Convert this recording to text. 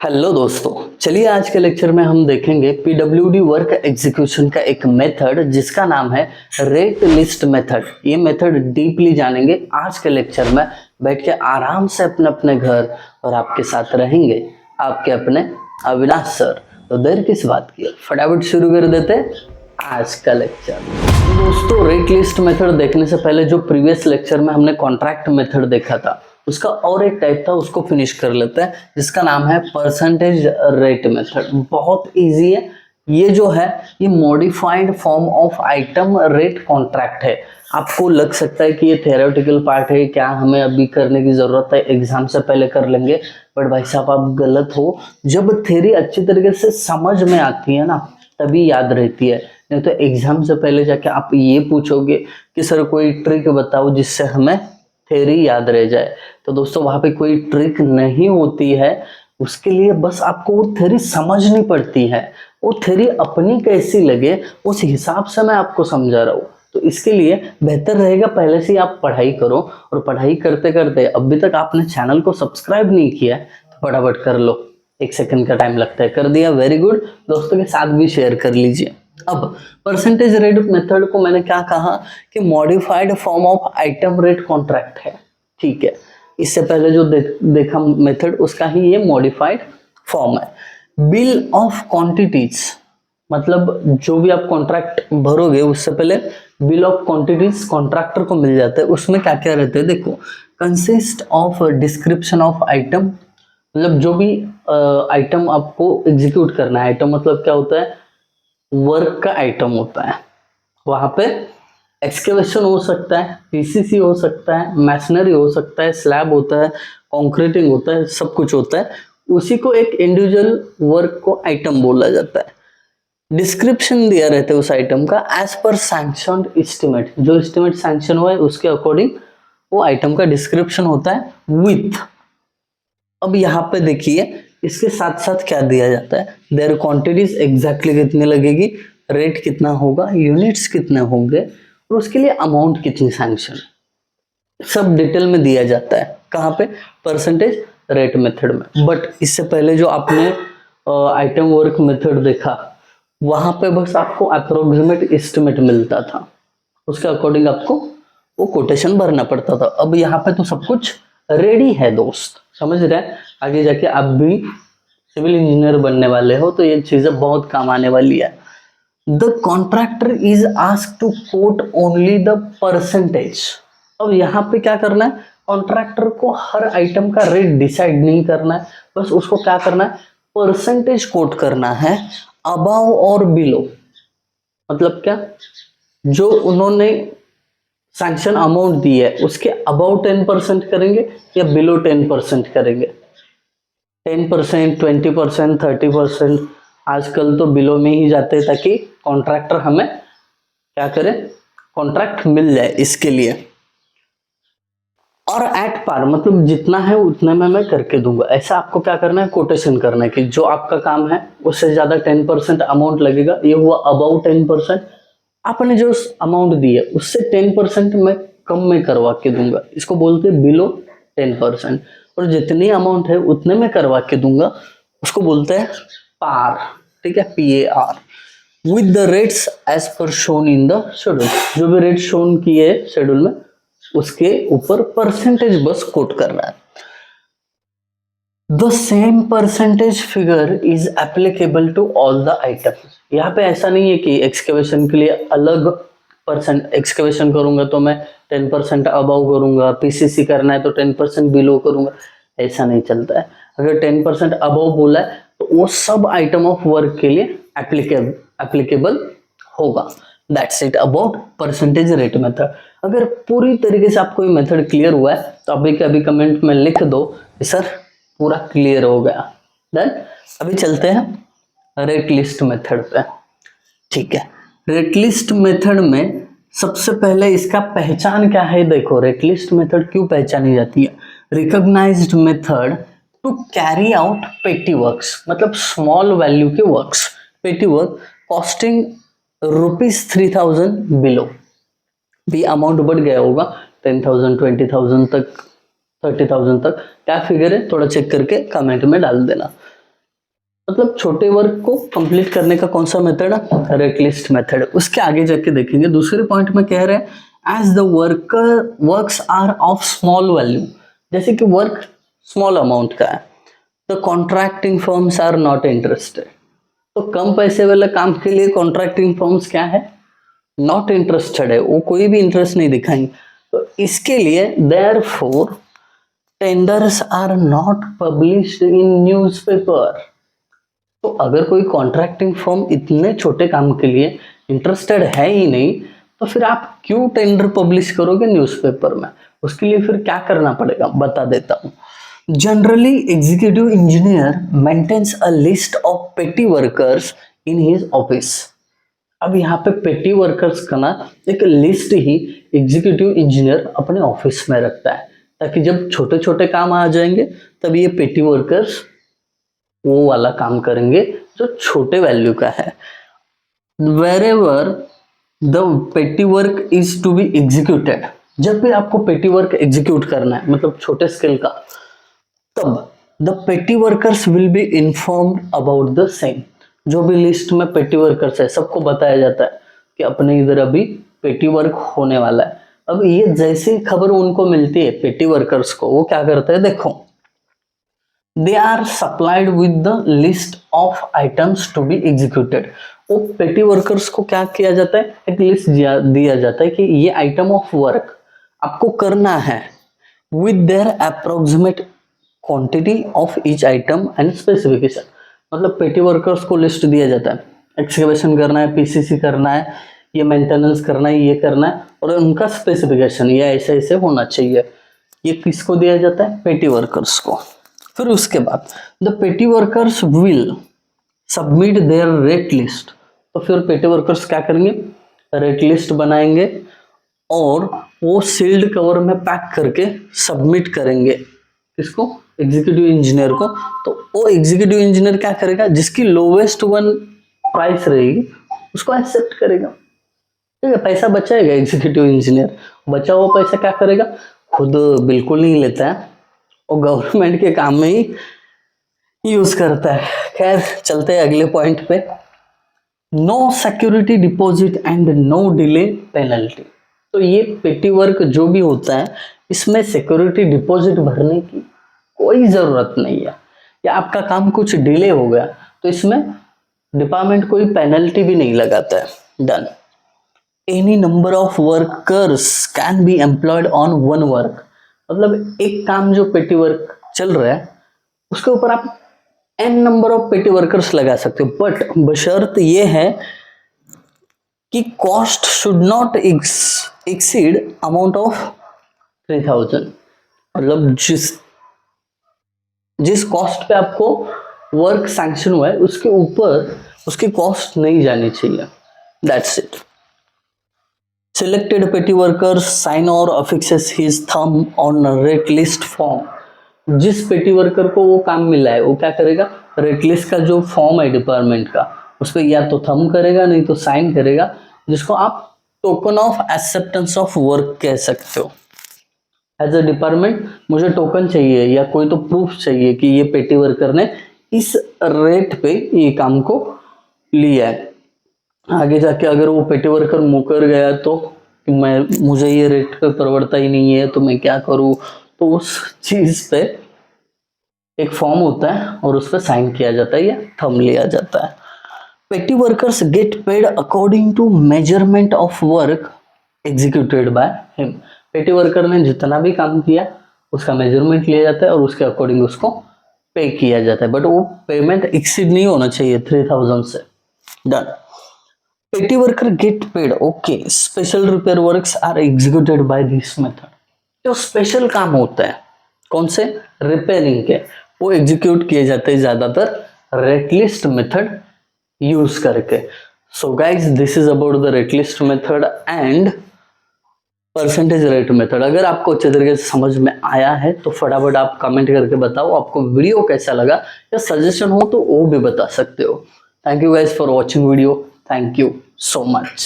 Hello दोस्तों, चलिए आज के लेक्चर में हम देखेंगे पीडब्ल्यूडी वर्क एग्जीक्यूशन का एक मेथड जिसका नाम है रेट लिस्ट मेथड। ये मेथड डीपली जानेंगे आज के लेक्चर में। बैठ के आराम से अपने अपने घर और आपके साथ रहेंगे आपके अपने अविनाश सर। तो देर किस बात की, फटाफट शुरू कर देते हैं आज का लेक्चर। दोस्तों, रेट लिस्ट मेथड देखने से पहले जो प्रीवियस लेक्चर में हमने कॉन्ट्रैक्ट मेथड देखा था उसका और एक टाइप था, उसको फिनिश कर लेते हैं, जिसका नाम है परसेंटेज रेट मेथड। बहुत इजी है। ये जो है ये modified form of item rate contract है। आपको लग सकता है कि ये थ्योरेटिकल पार्ट है, क्या हमें अभी करने की जरूरत है, एग्जाम से पहले कर लेंगे। बट भाई साहब, आप गलत हो। जब थ्योरी अच्छी तरीके से समझ में आती है ना, तभी याद रहती है। नहीं तो एग्जाम से पहले जाके आप ये पूछोगे कि सर कोई ट्रिक बताओ जिससे हमें थ्योरी याद रह जाए। तो दोस्तों, वहां पे कोई ट्रिक नहीं होती है। उसके लिए बस आपको वो थ्योरी समझनी पड़ती है। वो थ्योरी अपनी कैसी लगे उस हिसाब से मैं आपको समझा रहा हूँ। तो इसके लिए बेहतर रहेगा पहले से आप पढ़ाई करो, और पढ़ाई करते करते अभी तक आपने चैनल को सब्सक्राइब नहीं किया है तो फटाफट कर लो। 1 सेकंड का टाइम लगता है, कर दिया, वेरी गुड। दोस्तों के साथ भी शेयर कर लीजिए। अब परसेंटेज रेट मेथड को मैंने क्या कहा कि modified form of item rate contract है, ठीक है। इससे पहले जो देखा मेथड उसका ही ये मॉडिफाइड फॉर्म है। बिल ऑफ क्वांटिटीज, मतलब जो भी आप कॉन्ट्रैक्ट भरोगे उससे पहले बिल ऑफ क्वांटिटीज कॉन्ट्रैक्टर को मिल जाता है। उसमें क्या क्या रहते हैं देखो, consist of description of item, मतलब जो भी आइटम आपको एग्जीक्यूट करना है। आइटम मतलब क्या होता है, वर्क का आइटम होता है। वहां पे एक्सकेवेशन हो सकता है, पीसीसी हो सकता है, मैशनरी हो सकता है, स्लैब होता है, कंक्रीटिंग होता है, सब कुछ होता है। उसी को एक इंडिविजुअल वर्क को आइटम बोला जाता है। डिस्क्रिप्शन दिया रहता है उस आइटम का एज पर सैंक्शनड एस्टिमेट। जो एस्टिमेट सैंक्शन हुआ है उसके अकॉर्डिंग वो आइटम का डिस्क्रिप्शन होता है विथ। अब यहाँ पे देखिए इसके साथ साथ क्या दिया जाता है, देयर क्वांटिटीज एग्जैक्टली कितनी लगेगी, रेट कितना होगा, यूनिट्स कितने होंगे, और उसके लिए अमाउंट कितनी सैंक्शन, सब डिटेल में दिया जाता है। कहाँ पे, परसेंटेज रेट मेथड में। बट इससे पहले जो आपने आइटम वर्क मेथड देखा वहां पे बस आपको अप्रोक्सीमेट एस्टिमेट मिलता था, उसके अकॉर्डिंग आपको वो कोटेशन भरना पड़ता था। अब यहाँ पे तो सब कुछ रेडी है दोस्त, समझ रहे हैं। आगे जाके आप भी सिविल इंजीनियर बनने वाले हो तो ये चीजें बहुत काम आने वाली है। The contractor is asked to quote only the percentage. अब यहाँ पे क्या करना है, कॉन्ट्रैक्टर को हर आइटम का रेट डिसाइड नहीं करना है, बस उसको क्या करना है, परसेंटेज कोट करना है अबव और बिलो। मतलब क्या, जो उन्होंने सैंक्शन अमाउंट दी है उसके अबाउट 10% करेंगे या बिलो 10% करेंगे। 10%, 20%, 30%, आजकल तो बिलो में ही जाते हैं ताकि कॉन्ट्रैक्टर हमें क्या करे, कॉन्ट्रैक्ट मिल जाए इसके लिए। और एट पार मतलब जितना है उतना में मैं करके दूंगा, ऐसा आपको क्या करना है, कोटेशन करना है कि जो आपका काम है उससे ज्यादा 10% अमाउंट लगेगा। ये हुआ अबाउट 10%। आपने जो अमाउंट दी है उससे 10% मैं कम में करवा के दूंगा, इसको बोलते हैं बिलो 10%। और जितनी अमाउंट है उतने में करवा के दूंगा, उसको बोलते हैं पार, ठीक है, PAR। With the rates as per shown in the schedule. जो भी रेट शोन किए शेड्यूल में उसके ऊपर परसेंटेज बस कोट करना है। The same percentage figure is applicable to all the items. यहाँ पे ऐसा नहीं है कि एक्सकेवेशन के लिए अलग परसेंट, एक्सकेवेशन करूंगा तो मैं 10% अबव करूंगा, पीसीसी करना है तो 10% बिलो करूंगा, ऐसा नहीं चलता है। अगर 10% अबव बोला है तो वो सब आइटम ऑफ वर्क के लिए एप्लीकेबल होगा। That's it about percentage rate method. अगर पूरी तरीके से आपको ये मेथड क्लियर हुआ है तो अभी कमेंट में लिख दो सर पूरा क्लियर हो गया। देन अभी चलते हैं रेट लिस्ट मेथड पे, ठीक है। रेट लिस्ट मेथड में सबसे पहले इसका पहचान क्या है, देखो रेट लिस्ट मेथड क्यों पहचानी जाती है। Recognised method to carry out petty works, मतलब स्मॉल वैल्यू के works. Petty work costing ₹3000 below, भी अमाउंट बढ़ गया होगा 10,000, 20,000 तक, 30,000 तक। क्या फिगर है थोड़ा चेक करके कमेंट में डाल देना। मतलब छोटे वर्क को कंप्लीट करने का कौन सा मेथड है, रेट लिस्ट मेथड। उसके आगे जाके देखेंगे दूसरे पॉइंट में कह रहे हैं as the works are of small value, जैसे कि वर्क स्मॉल अमाउंट का है, the contracting firms are not interested. तो कम पैसे वाले काम के लिए कॉन्ट्रैक्टिंग फर्म्स क्या है, नॉट इंटरेस्टेड है, वो कोई भी इंटरेस्ट नहीं दिखाएंगे। तो इसके लिए therefore tenders are not published in newspaper. तो अगर कोई कॉन्ट्रैक्टिंग फर्म इतने छोटे काम के लिए इंटरेस्टेड है ही नहीं, तो फिर आप क्यों टेंडर पब्लिश करोगे न्यूज़पेपर में। उसके लिए फिर क्या करना पड़ेगा बता देता हूँ। Generally executive engineer maintains a list of petty workers in his office. अब यहाँ पे पेटी वर्कर्स का ना एक लिस्ट ही एग्जीक्यूटिव इंजीनियर अपने ऑफिस में रखता है, ताकि जब छोटे छोटे काम आ जाएंगे तब ये पेटी वर्कर्स वो वाला काम करेंगे जो छोटे वैल्यू का है। wherever the petty work is to be executed, जब भी आपको पेटी वर्क एग्जीक्यूट करना है मतलब छोटे स्केल का, तब द पेटी workers will be informed about the same. जो भी लिस्ट में पेटी वर्कर्स है सबको बताया जाता है कि अपने इधर अभी पेटी वर्क होने वाला है। अब ये जैसी खबर उनको मिलती है पेटी वर्कर्स को, वो क्या करते हैं देखो, they are supplied with the list of items to be executed. वो पेटी वर्कर्स को क्या किया जाता है, एक लिस्ट दिया जाता है कि ये आइटम ऑफ वर्क आपको करना है with their approximate quantity of each item and specification. मतलब पेटी वर्कर्स को लिस्ट दिया जाता है, एक्सकेवेशन करना है, पीसीसी करना है, ये मेंटेनेंस करना है, ये करना है, और उनका स्पेसिफिकेशन ये ऐसे ऐसे होना चाहिए। ये किसको दिया जाता है, पेटी वर्कर्स को। फिर उसके बाद द पेटी workers will submit there rate list. तो फिर पेटी वर्कर्स क्या करेंगे, रेट लिस्ट बनाएंगे और वो सील्ड कवर में पैक करके सबमिट करेंगे किसको, एग्जीक्यूटिव इंजीनियर को। तो वो एग्जीक्यूटिव इंजीनियर क्या करेगा, जिसकी लोवेस्ट वन प्राइस रहेगी उसको एक्सेप्ट करेगा। ठीक है, पैसा बचाएगा एग्जीक्यूटिव इंजीनियर, बचा हुआ पैसा क्या करेगा, खुद बिल्कुल नहीं लेता है, और गवर्नमेंट के काम में ही यूज करता है। खैर चलते हैं अगले पॉइंट पे, no security deposit and no delay penalty. तो ये पेटी वर्क जो भी होता है इसमें सिक्योरिटी डिपॉजिट भरने की कोई जरूरत नहीं है, या आपका काम कुछ डिले हो गया तो इसमें डिपार्टमेंट कोई पेनल्टी भी नहीं लगाता है। Done. Any number of workers can be employed on one work. मतलब एक काम जो पेटी वर्क चल रहा है उसके ऊपर आप n number of petty workers लगा सकते हो, बट बशर्त ये है कि cost should not exceed amount of 3000। मतलब जिस कॉस्ट पे आपको वर्क सैंक्शन हुआ है उसके ऊपर उसकी कॉस्ट नहीं जानी चाहिए। That's it. Selected petty workers sign or affixes his thumb on a rate list form। जिस पेटी वर्कर को वो काम मिला है वो क्या करेगा, रेट लिस्ट का जो फॉर्म है डिपार्टमेंट का उस पर या तो थंब करेगा नहीं तो साइन करेगा, जिसको आप token of acceptance of work कह सकते हो। एज अ डिपार्टमेंट मुझे टोकन चाहिए या कोई तो प्रूफ चाहिए कि ये पेटी वर्कर ने इस रेट पे ये काम को लिया है। आगे जाके अगर वो पेटी वर्कर मुकर गया तो मुझे ये रेट पे परवड़ता ही नहीं है तो मैं क्या करूँ, तो उस चीज पे एक फॉर्म होता है और उस पर साइन किया जाता है या थंब लिया जाता है। Petty workers get paid according to measurement of work executed by him. Petty worker ने जितना भी काम किया उसका मेजरमेंट लिया जाता है और उसके अकॉर्डिंग उसको पे किया जाता है, बट वो पेमेंट एक्सीड नहीं होना चाहिए 3000 से। Done. Petty worker get paid okay. Special repair works are executed by this method. जो स्पेशल काम होता है कौन से, रिपेयरिंग के, वो एग्जीक्यूट किए जाते हैं ज्यादातर रेट लिस्ट मेथड यूज करके। So guys this is about the rate list method and percentage rate method. अगर आपको अच्छे तरीके से समझ में आया है तो फटाफट आप कमेंट करके बताओ आपको वीडियो कैसा लगा, या सजेशन हो तो वो भी बता सकते हो। Thank you guys for watching video. Thank you so much।